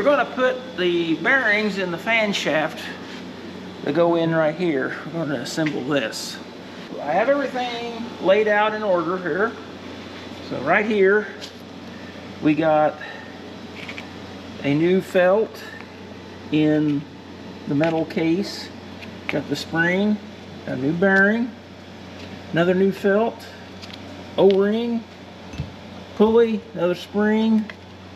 going to put the bearings in the fan shaft that go in right here. We're going to assemble this. I have everything laid out in order here. So right here, we got a new felt in the metal case. Got the spring, a new bearing, another new felt, O-ring, pulley, another spring,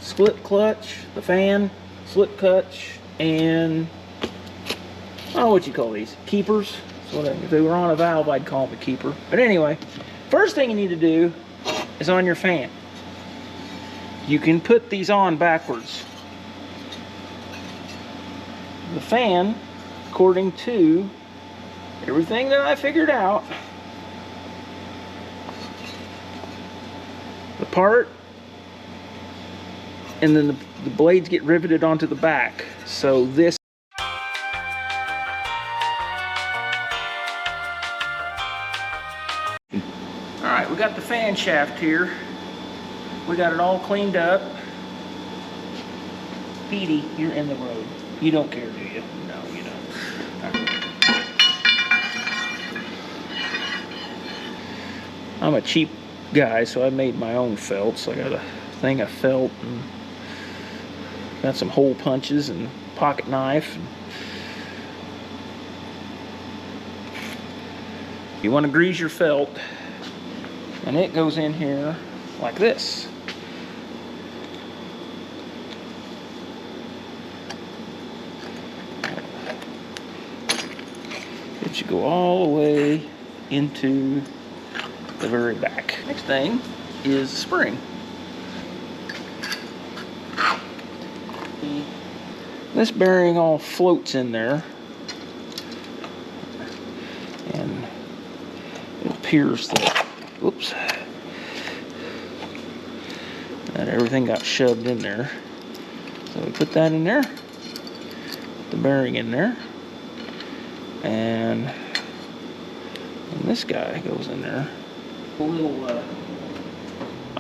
slip clutch, the fan, slip clutch, and I don't know what you call these, keepers. So if they were on a valve, I'd call them a keeper. But anyway, first thing you need to do is on your fan. You can put these on backwards. The fan, according to everything that I figured out, the part, and then the blades get riveted onto the back. So this Alright, we got the fan shaft here. We got it all cleaned up. Petey, you're in the road. You don't care, do you? No, you don't. Right. I'm a cheap guy, so I made my own felts. I got a thing of felt and got some hole punches and pocket knife. You want to grease your felt, and it goes in here like this. It should go all the way into the very back. Next thing is the spring. This bearing all floats in there, and it appears that, oops, that everything got shoved in there. So we put that in there, put the bearing in there, and this guy goes in there. A little,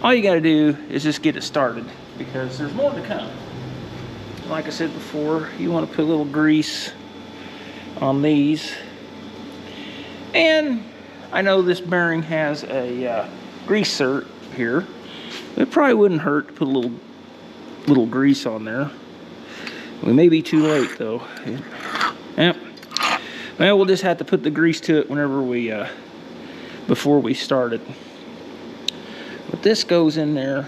all you got to do is just get it started, because there's more to come. Like I said before, you want to put a little grease on these. And I know this bearing has a grease cert here. It probably wouldn't hurt to put a little grease on there. We may be too late though. Yep. Well, we'll just have to put the grease to it whenever we, before we start it. But this goes in there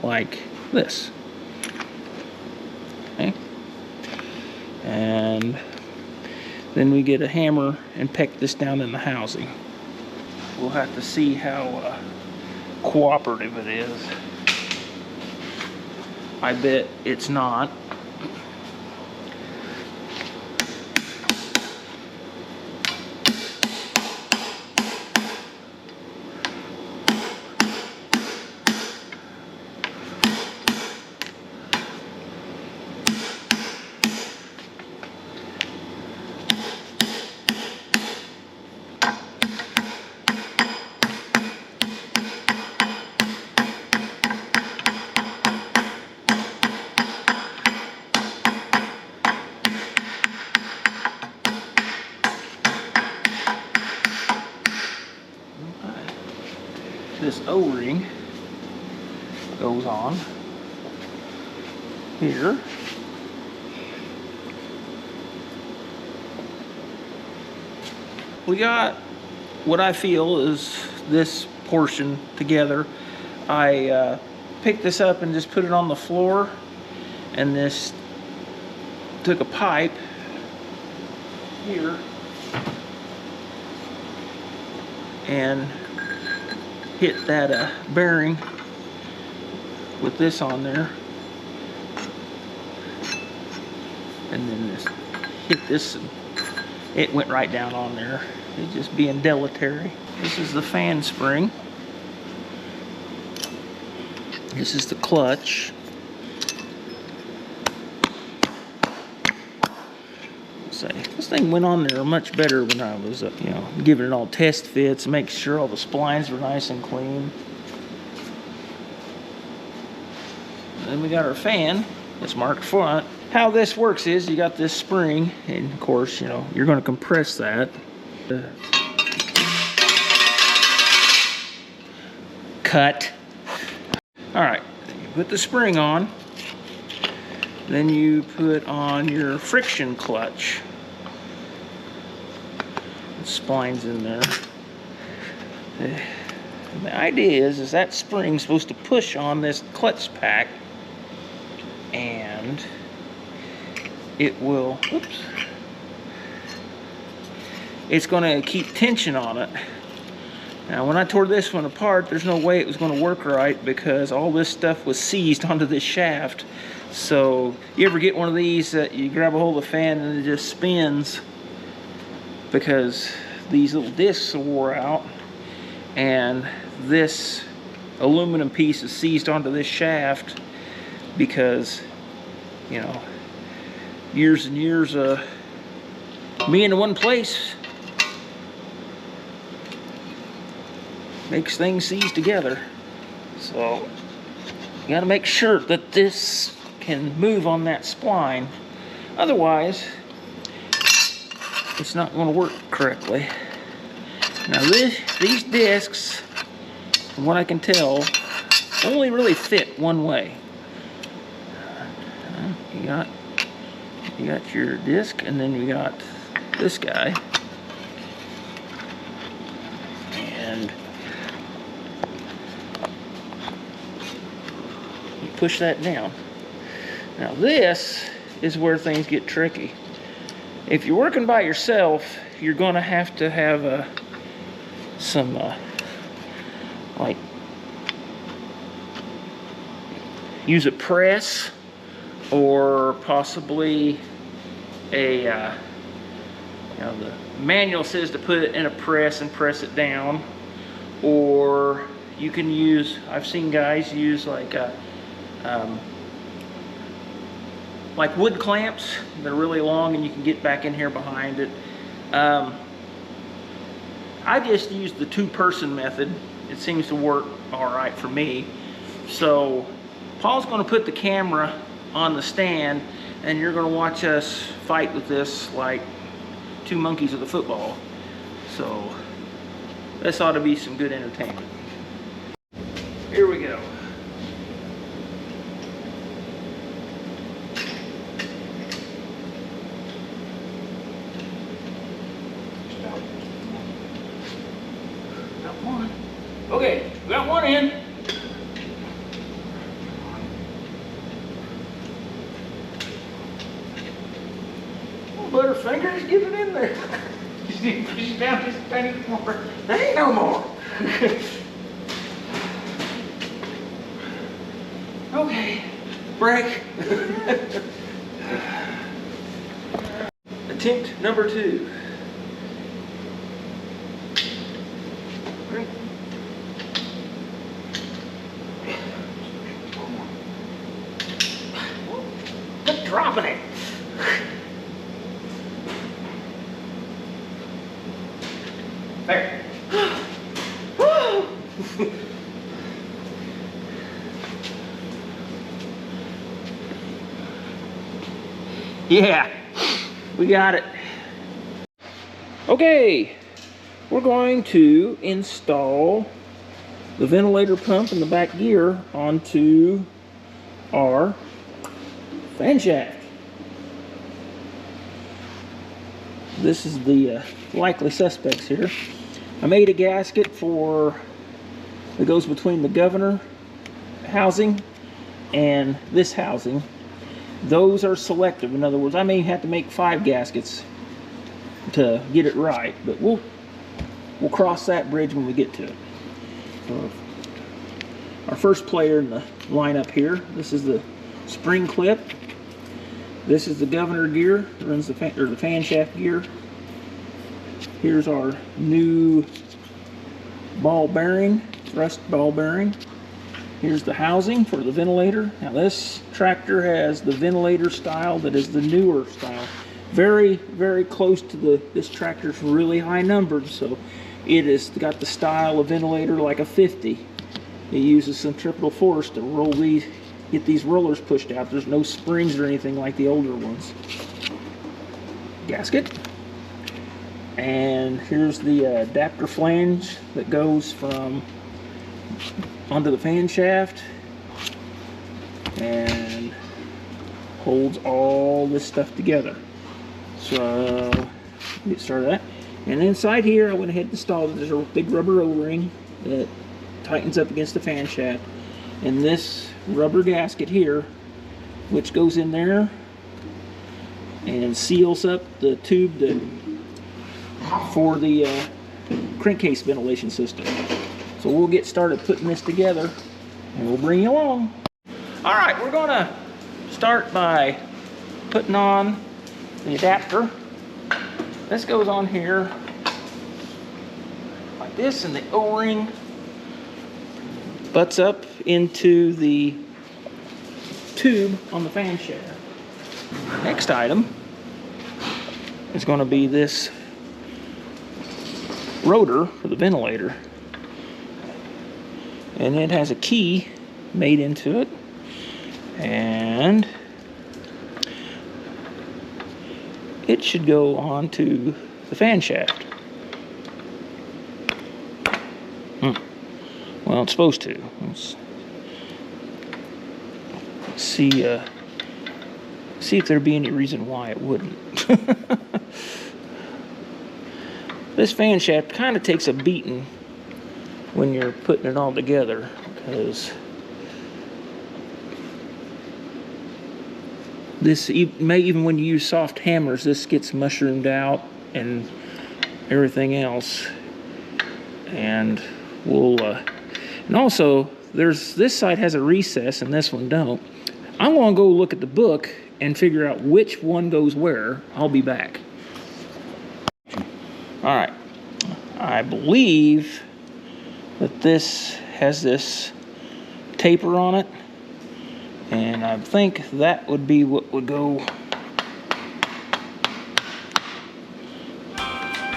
like this. Okay. And then we get a hammer and peck this down in the housing. We'll have to see how cooperative it is. I bet it's not. This O-ring goes on here. We got what I feel is this portion together. I picked this up and just put it on the floor, and this took a pipe here and hit that bearing with this on there, and then this hit this, and it went right down on there. It's just being deleterious. This is the fan spring. This is the clutch. This thing went on there much better when I was, giving it all test fits, make sure all the splines were nice and clean. And then we got our fan. It's marked front. how this works is you got this spring, and of course, you know, you're going to compress that. Cut. All right, you put the spring on, then you put on your friction clutch. The spline's in there. And the idea is that spring's supposed to push on this clutch pack, and it will, oops, it's going to keep tension on it. Now, when I tore this one apart, there's no way it was going to work right because all this stuff was seized onto this shaft. So, you ever get one of these that you grab a hold of the fan and it just spins because these little discs wore out, and this aluminum piece is seized onto this shaft because, you know, years and years of being in one place makes things seize together. So you got to make sure that this can move on that spline, otherwise it's not going to work correctly. Now these discs, from what I can tell, only really fit one way. You got your disc, and then you got this guy, and you push that down. Now this is where things get tricky. If you're working by yourself, you're going to have some like use a press, or possibly a you know, the manual says to put it in a press and press it down, or you can use, I've seen guys use like wood clamps. They're really long and you can get back in here behind it. I just use the two-person method. It seems to work all right for me. So Paul's going to put the camera on the stand, and you're going to watch us fight with this like two monkeys with a football. So this ought to be some good entertainment. Here we go. Got one. Okay, we got one in. Butterfingers, get it in there. Push it down just a tiny more. There ain't no more. Okay, break. Attempt number 2. Quit dropping it. There. Woo! Yeah, we got it. Okay, we're going to install the ventilator pump and the back gear onto our fan shaft. This is the likely suspects here. I made a gasket that goes between the governor housing and this housing. Those are selective. In other words, I may have to make 5 gaskets to get it right, but we'll cross that bridge when we get to it. Our first player in the lineup here, this is the spring clip. This is the governor gear, runs the fan shaft gear. Here's our new ball bearing, thrust ball bearing. Here's the housing for the ventilator. Now this tractor has the ventilator style that is the newer style. Very, very close to this tractor's really high numbered, so it has got the style of ventilator like a 50. It uses centripetal force to roll these get these rollers pushed out. There's no springs or anything like the older ones. Gasket. And here's the adapter flange that goes from onto the fan shaft and holds all this stuff together. So get started with that. And inside here, I went ahead and installed, there's a big rubber O-ring that tightens up against the fan shaft, and this rubber gasket here, which goes in there and seals up the tube for the crankcase ventilation system. So we'll get started putting this together and we'll bring you along. All right, we're gonna start by putting on the adapter. This goes on here like this, and the O-ring butts up into the tube on the fan shaft. Next item is going to be this rotor for the ventilator, and it has a key made into it, and it should go onto the fan shaft. Well, it's supposed to. Let's see if there'd be any reason why it wouldn't. This fan shaft kind of takes a beating when you're putting it all together, because this even when you use soft hammers, this gets mushroomed out and everything else. And we'll and also this side has a recess and this one don't. I'm going to go look at the book and figure out which one goes where. I'll be back. All right, I believe that this has this taper on it, and I think that would be what would go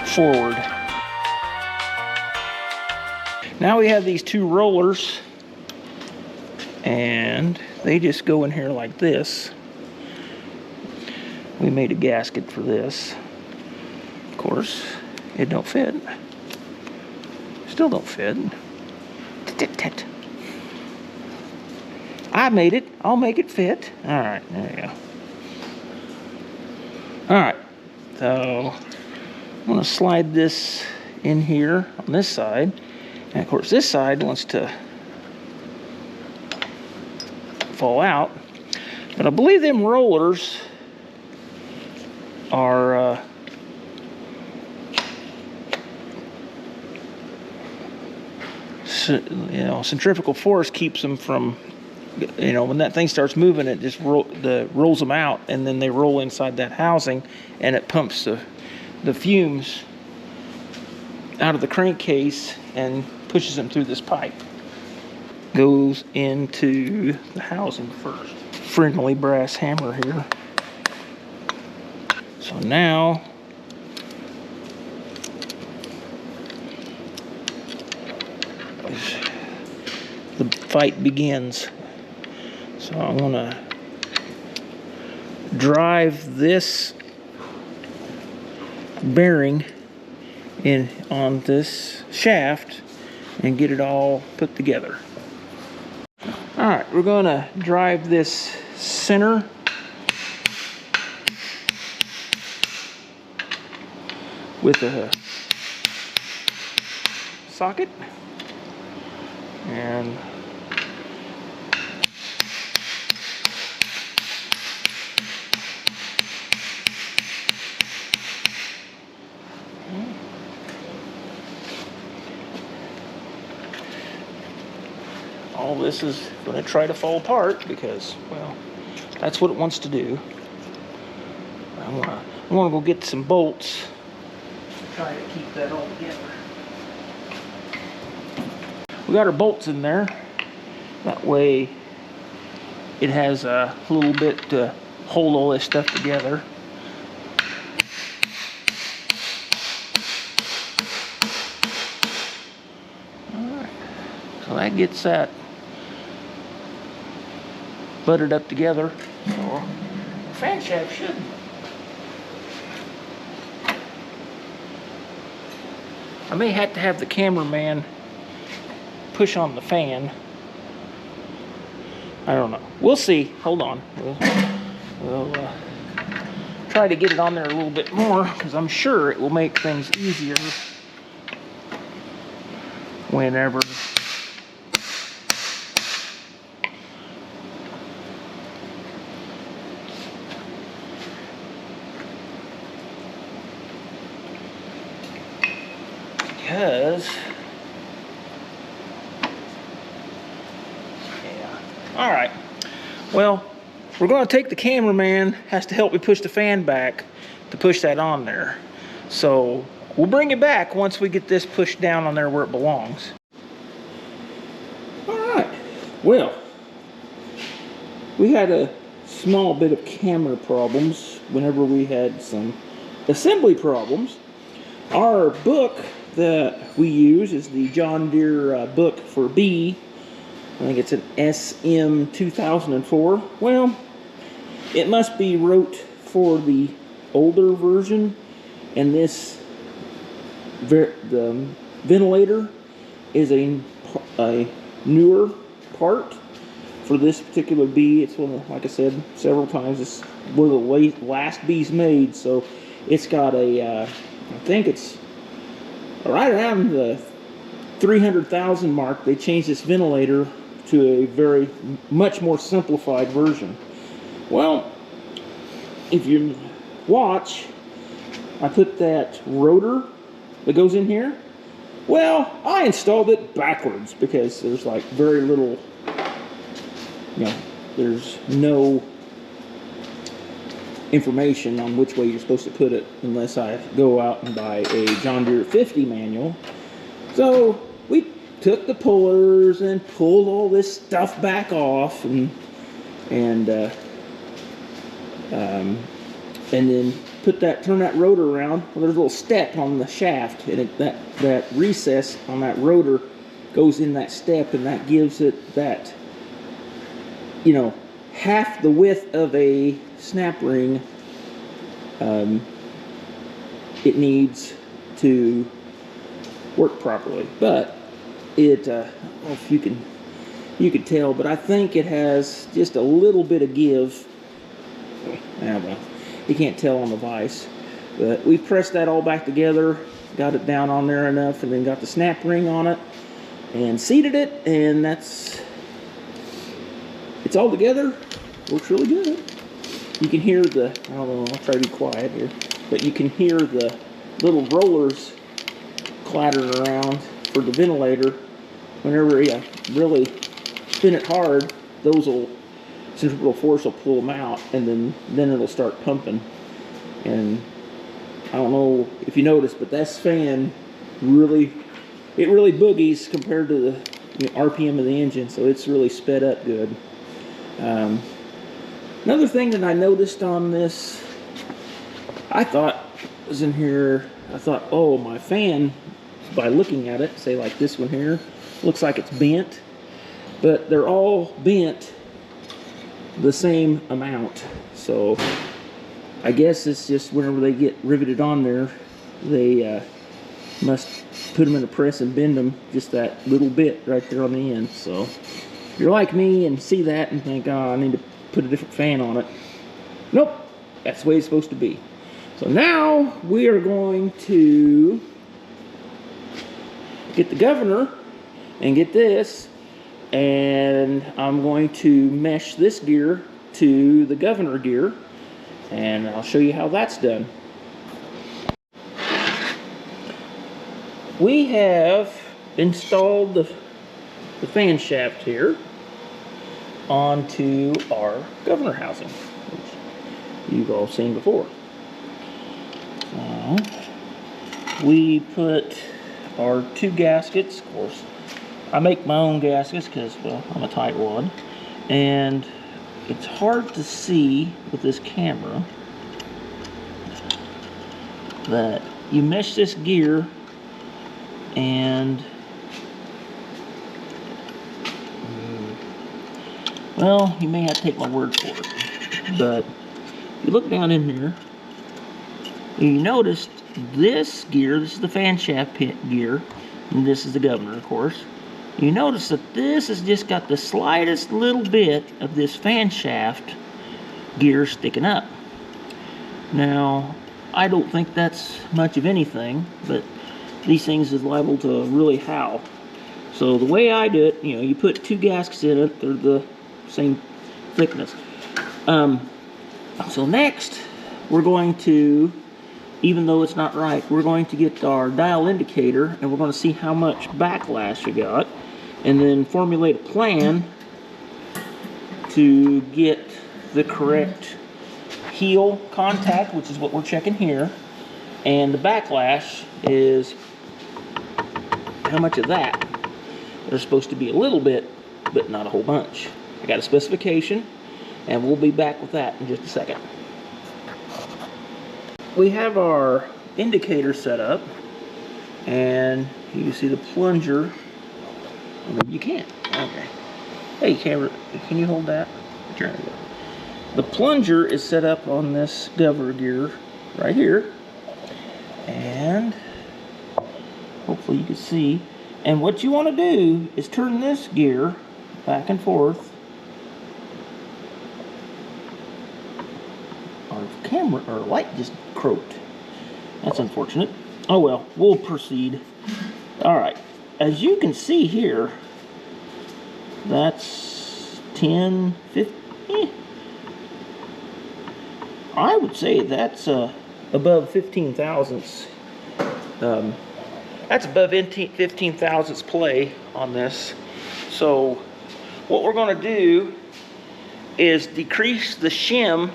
forward. Now we have these two rollers, and they just go in here like this. We made a gasket for this. Of course, it don't fit. Still don't fit. I made it. I'll make it fit. All right, there you go. All right, so I'm gonna slide this in here on this side. And of course, this side wants to fall out. But I believe them rollers are centrifugal force keeps them from, when that thing starts moving, it just rolls them out, and then they roll inside that housing, and it pumps the fumes out of the crankcase and pushes them through this pipe. Goes into the housing first. Friendly brass hammer here. So now the fight begins. So I'm gonna drive this bearing in on this shaft and get it all put together. All right, we're gonna drive this center with a socket, and all this is going to try to fall apart because, well, that's what it wants to do. I'm gonna go get some bolts to try to keep that all together. We got our bolts in there. That way it has a little bit to hold all this stuff together. All right, so that gets that butted up together. So the fan shaft should. I may have to have the cameraman push on the fan. I don't know. We'll see. Hold on. We'll try to get it on there a little bit more, because I'm sure it will make things easier whenever because yeah. All right. Well, we're going to take the cameraman, has to help me push the fan back to push that on there. So we'll bring it back once we get this pushed down on there where it belongs. All right. Well, we had a small bit of camera problems whenever we had some assembly problems. Our book that we use is the John Deere book for B. I think it's an SM 2004. Well, it must be wrote for the older version, and the ventilator is a newer part for this particular bee. It's one of, like I said several times, it's one of the last bees made, so it's got a I think it's right around the 300,000 mark. They changed this ventilator to a much more simplified version. Well, if you watch, I put that rotor that goes in here. Well, I installed it backwards because there's like very little, there's no information on which way you're supposed to put it unless I go out and buy a John Deere 50 manual. So we took the pullers and pulled all this stuff back off, and then turn that rotor around. Well, there's a little step on the shaft, and that recess on that rotor goes in that step, and that gives it that, half the width of a snap ring it needs to work properly. But it, I don't know if you can tell, but I think it has just a little bit of give. Well, you can't tell on the vise, but we pressed that all back together, got it down on there enough, and then got the snap ring on it and seated it, and it's all together. Works really good. You can hear the, I don't know, I'll try to be quiet here, but you can hear the little rollers clattering around for the ventilator. Whenever you really spin it hard, those centrifugal force will pull them out, and then it'll start pumping. And I don't know if you noticed, but that fan really boogies compared to the RPM of the engine, so it's really sped up good. Another thing that I noticed on this, I thought was in here, I thought, oh, my fan, by looking at it, say like this one here, looks like it's bent, but they're all bent the same amount. So I guess it's just whenever they get riveted on there, they must put them in a press and bend them just that little bit right there on the end. So if you're like me and see that and think, oh, I need to put a different fan on it, nope, that's the way it's supposed to be. So now we are going to get the governor and get this, and I'm going to mesh this gear to the governor gear, and I'll show you how that's done. We have installed the fan shaft here onto our governor housing, which you've all seen before. We put our 2 gaskets. Of course, I make my own gaskets because, well, I'm a tightwad, and it's hard to see with this camera that you mesh this gear, and well, Well, you may have to take my word for it. But if you look down in here, you notice this gear, this is the fan shaft gear, and this is the governor, of course. You notice that this has just got the slightest little bit of this fan shaft gear sticking up. Now, I don't think that's much of anything, but these things is liable to really howl. So the way I do it, you know, you put 2 gaskets in it, they're the same thickness. So next, we're going to, even though it's not right, we're going to get our dial indicator and we're going to see how much backlash we got, and then formulate a plan to get the correct heel contact, which is what we're checking here, and the backlash is how much of that. There's supposed to be a little bit, but not a whole bunch. I got a specification, and we'll be back with that in just a second. We have our indicator set up, and you see the plunger. Maybe you can't. Okay. Hey, camera, can you hold that? Turn it up. The plunger is set up on this governor gear right here, and hopefully you can see. And what you want to do is turn this gear back and forth. Our camera, our light just croaked. That's unfortunate. Oh well, we'll proceed. All right, as you can see here, that's 10, 15. I would say that's above 15 thousandths. That's above 15 thousandths play on this. So what we're going to do is decrease the shim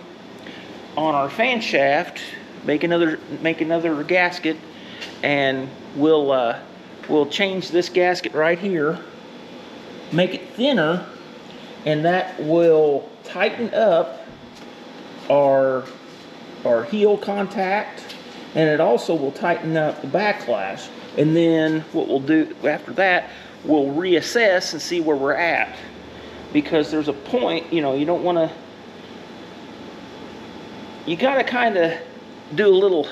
on our fan shaft, make another gasket, and we'll change this gasket right here, make it thinner, and that will tighten up our heel contact, and it also will tighten up the backlash. And then what we'll do after that, we'll reassess and see where we're at, because there's a point, you know, you don't want to, you got to kind of do a little,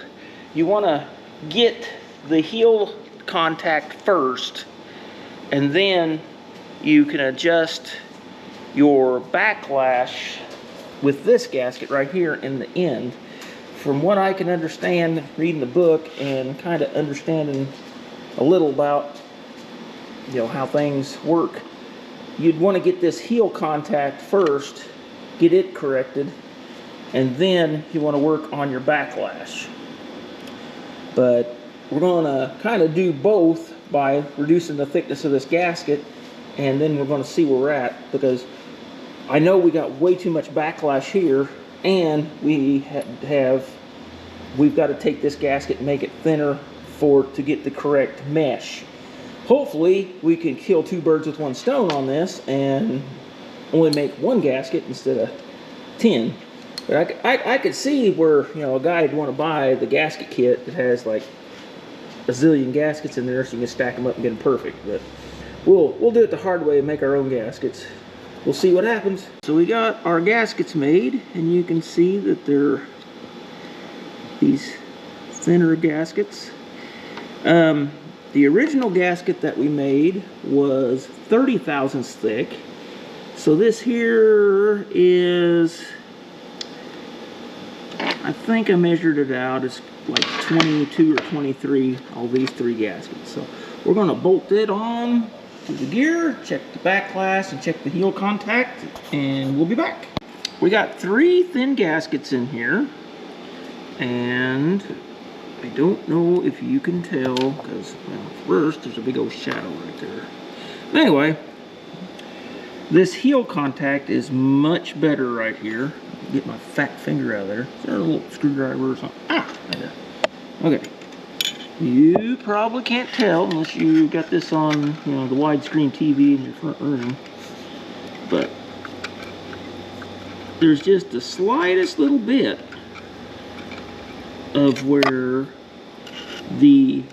you want to get the heel contact first, and then you can adjust your backlash with this gasket right here in the end. From what I can understand reading the book and kind of understanding a little about, you know, how things work, you'd want to get this heel contact first, get it corrected, and then you want to work on your backlash. But we're going to kind of do both by reducing the thickness of this gasket, and then we're going to see where we're at, because I know we got way too much backlash here, and we've got to take this gasket and make it thinner to get the correct mesh. Hopefully we can kill 2 birds with 1 stone on this and only make 1 gasket instead of 10. But I could see where, you know, a guy would want to buy the gasket kit that has like a zillion gaskets in there, so you can stack them up and get them perfect. But we'll do it the hard way and make our own gaskets. We'll see what happens. So we got our gaskets made, and you can see that they're these thinner gaskets. The original gasket that we made was 30 thousandths thick. So this here is, I think I measured it out, it's like 22 or 23, all these 3 gaskets. So we're going to bolt it on to the gear, check the backlash, and check the heel contact, and we'll be back. We got 3 thin gaskets in here, and I don't know if you can tell, because, well, first there's a big old shadow right there. But anyway, this heel contact is much better right here. Get my fat finger out of there. Is there a little screwdriver or something? Ah, right there. Okay. You probably can't tell unless you got this on, you know, the widescreen TV in your front room. But there's just the slightest little bit of where the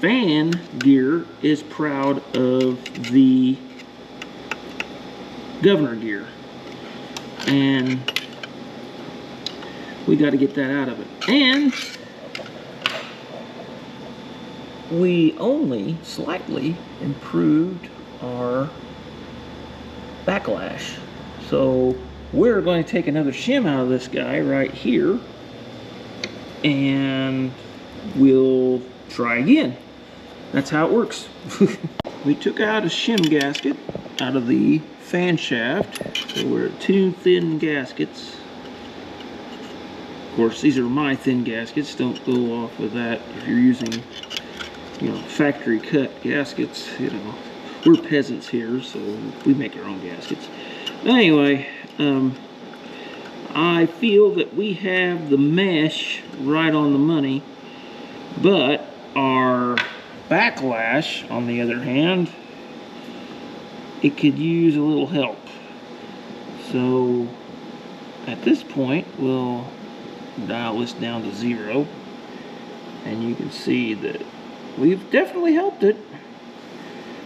fan gear is proud of the governor gear. and we got to get that out of it. And we only slightly improved our backlash. So we're going to take another shim out of this guy right here, and we'll try again. That's how it works. We took out a shim gasket out of the fan shaft. So we're at 2 thin gaskets. Of course, these are my thin gaskets. Don't go off with that if you're using, you know, factory cut gaskets. You know, we're peasants here, so we make our own gaskets. Anyway, I feel that we have the mesh right on the money, but our backlash, on the other hand, it could use a little help. So at this point, we'll dial this down to 0, and you can see that we've definitely helped it,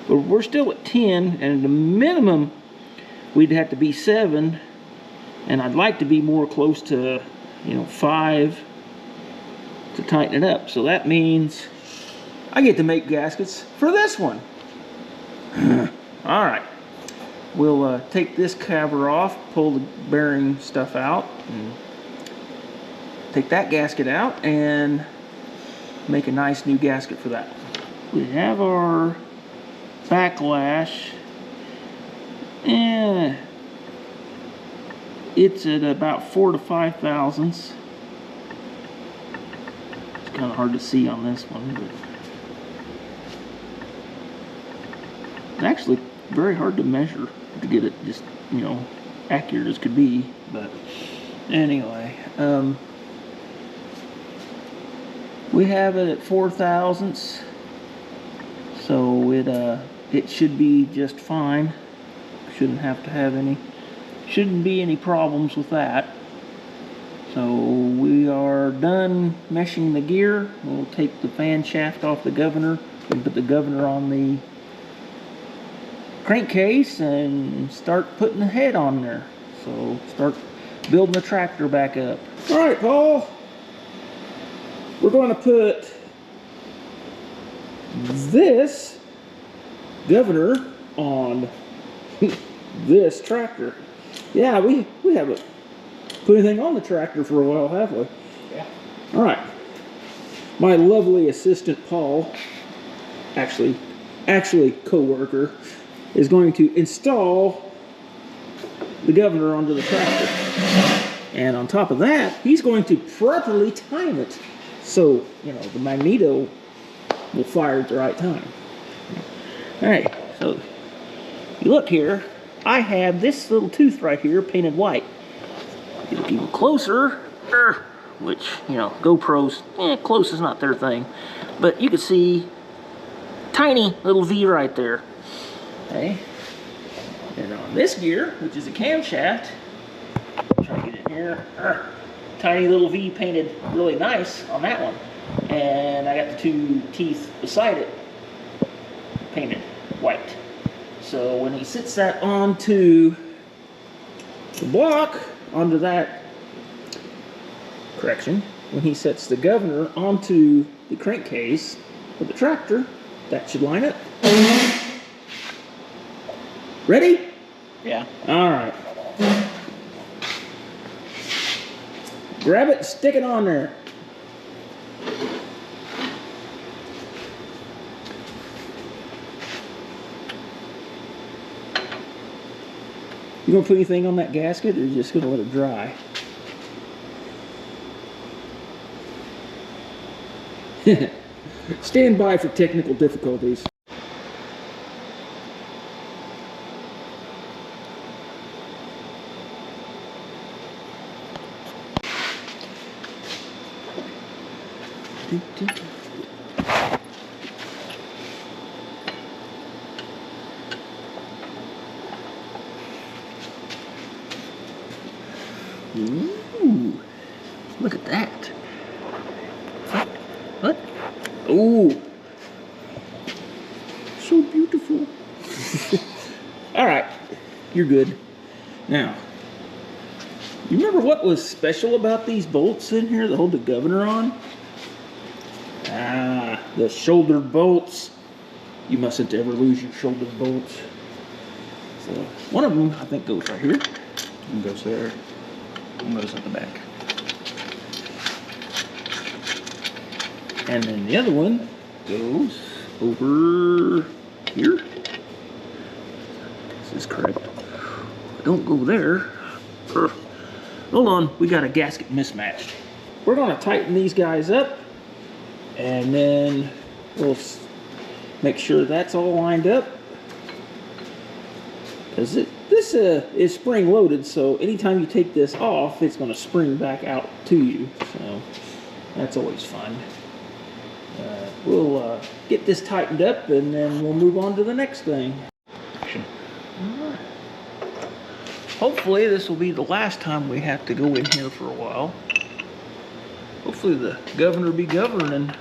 but we're still at 10, and at the minimum we'd have to be 7, and I'd like to be more close to, you know, 5 to tighten it up. So that means I get to make gaskets for this one. All right, we'll take this cover off, pull the bearing stuff out, and take that gasket out and make a nice new gasket for that. We have our backlash, and it's at about 4 to 5 thousandths. It's kind of hard to see on this one, but it's actually very hard to measure to get it just, you know, accurate as could be. But anyway, we have it at 4 thousandths, so it should be just fine. Shouldn't be any problems with that. So we are done meshing the gear. We'll take the fan shaft off the governor and put the governor on the crankcase and start putting the head on there. So start building the tractor back up. All right, Paul, we're going to put this governor on this tractor. Yeah, we haven't put anything on the tractor for a while, have we? Yeah. All right. My lovely assistant Paul, actually co-worker, is going to install the governor onto the tractor. And on top of that, he's going to properly time it so, you know, the magneto will fire at the right time. All right, so you look here, I have this little tooth right here painted white. You look even closer, which, you know, GoPros, close is not their thing, but you can see tiny little V right there. Okay, and on this gear, which is a camshaft, try to get in here, tiny little V painted really nice on that one, and I got the 2 teeth beside it painted white. So when he sits that onto the block, onto that, correction, when he sets the governor onto the crankcase of the tractor, that should line up. Ready? Yeah. All right. Grab it and stick it on there. You gonna put anything on that gasket, or you just gonna let it dry? Stand by for technical difficulties. Ooh, look at that. What? Ooh, so beautiful. All right, you're good. Now, You remember what was special about these bolts in here that hold the governor on? Ah, the shoulder bolts. You mustn't ever lose your shoulder bolts. So one of them, I think, goes right here. One goes there. One goes at the back. And then the other one goes over here. This is correct. Don't go there. Hold on, we got a gasket mismatched. We're gonna tighten these guys up, and then we'll make sure that's all lined up. Because this is spring loaded, so anytime you take this off, it's gonna spring back out to you. So that's always fun. We'll get this tightened up, and then we'll move on to the next thing. All right. Hopefully this will be the last time we have to go in here for a while. Hopefully the governor will be governing.